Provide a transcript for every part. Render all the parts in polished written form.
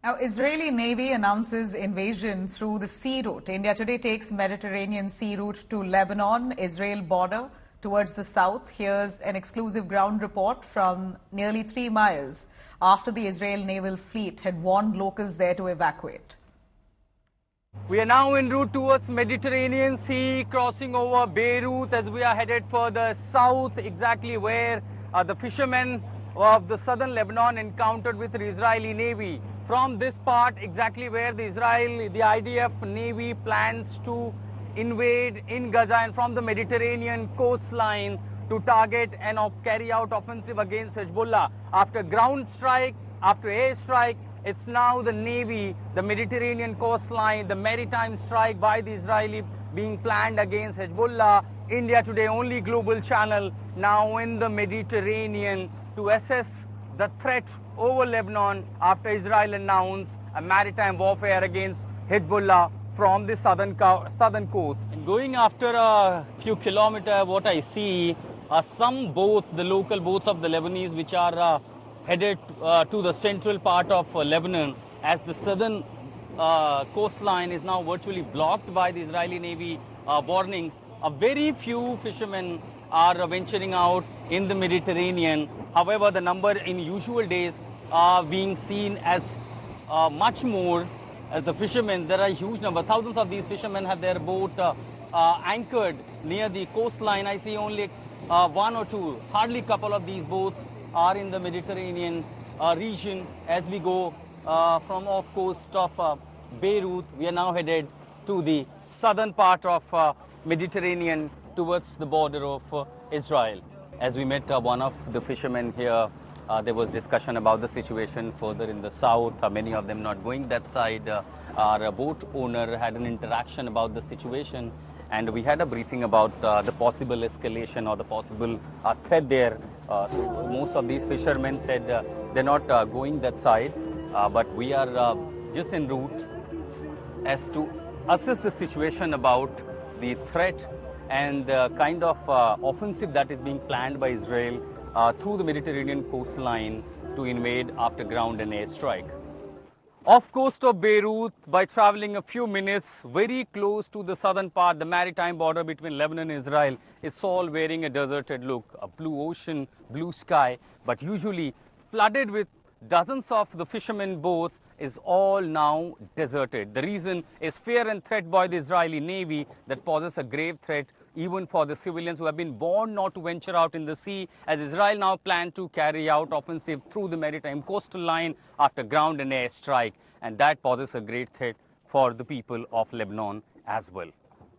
Now, Israeli Navy announces invasion through the sea route. India today takes Mediterranean sea route to Lebanon-Israel border towards the south. Here's an exclusive ground report from nearly 3 miles after the Israel naval fleet had warned locals there to evacuate. We are now en route towards Mediterranean Sea, crossing over Beirut as we are headed further south, exactly where the fishermen of the southern Lebanon encountered with the Israeli Navy. From this part, exactly where the IDF Navy plans to invade in Gaza and from the Mediterranean coastline to target and carry out offensive against Hezbollah. After ground strike, after air strike, it's now the Navy, the Mediterranean coastline, the maritime strike by the Israeli being planned against Hezbollah. India Today, only global channel, now in the Mediterranean to assess the threat over Lebanon after Israel announced a maritime warfare against Hezbollah from the southern coast. And going after a few kilometers, what I see are some boats, the local boats of the Lebanese, which are headed to the central part of Lebanon, as the southern coastline is now virtually blocked by the Israeli Navy warnings. A very few fishermen are venturing out in the Mediterranean. However, the number in usual days are being seen as much more as the fishermen. There are a huge number. Thousands of these fishermen have their boat anchored near the coastline. I see only one or two, hardly a couple of these boats are in the Mediterranean region. As we go from off coast of Beirut, we are now headed to the southern part of Mediterranean towards the border of Israel. As we met one of the fishermen here, there was discussion about the situation further in the south, many of them not going that side. Our boat owner had an interaction about the situation, and we had a briefing about the possible escalation or the possible threat there. So most of these fishermen said they're not going that side, but we are just en route as to assess the situation about the threat and the kind of offensive that is being planned by Israel through the Mediterranean coastline to invade after ground and air strike. Off coast of Beirut, by traveling a few minutes, very close to the southern part, the maritime border between Lebanon and Israel, it's all wearing a deserted look, a blue ocean, blue sky, but usually flooded with dozens of the fishermen boats is all now deserted. The reason is fear and threat by the Israeli Navy that poses a grave threat even for the civilians who have been warned not to venture out in the sea, as Israel now plans to carry out offensive through the maritime coastal line after ground and air strike. And that poses a great threat for the people of Lebanon as well.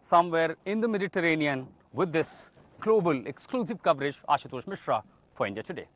Somewhere in the Mediterranean, with this global exclusive coverage, Ashutosh Mishra for India Today.